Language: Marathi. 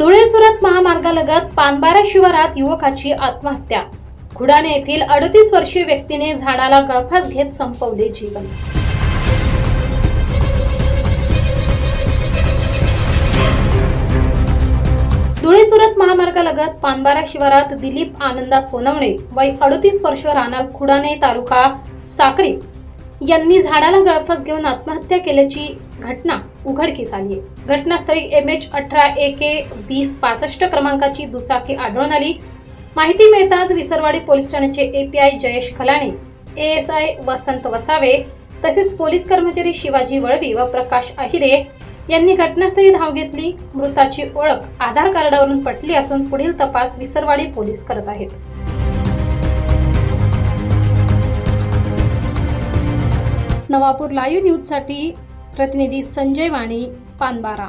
धुळे सुरत महामार्गालगत पानबारा शिवारात युवकाची आत्महत्या। खुडाणे येथील 38 वर्षीय व्यक्तीने झाडाला गळफास घेत संपवले जीवन। धुळे सुरत महामार्गालगत पानबारा शिवारात दिलीप आनंदा सोनवणे वय 38 वर्ष राहणार खुडाणे तालुका साक्री यांनी झाडाला गळफास घेऊन आत्महत्या केल्याची घटना उघडकीस आली आहे। घटनास्थळी MH18 AK 2065 क्रमांकाची दुचाकी आढळून आली। माहिती मिळताच विसरवाडी पोलीस ठाण्याचे API जयेश खलाणे, ASI वसंत वसावे तसेच पोलीस कर्मचारी शिवाजी वळवी व प्रकाश अहिरे यांनी घटनास्थळी धाव घेतली। मृताची ओळख आधार कार्डावरून पटली असून पुढील तपास विसरवाडी पोलीस करत आहेत। नवापूर लाईव्ह न्यूज साठी प्रतिनिधी संजय वाणी, पानबारा।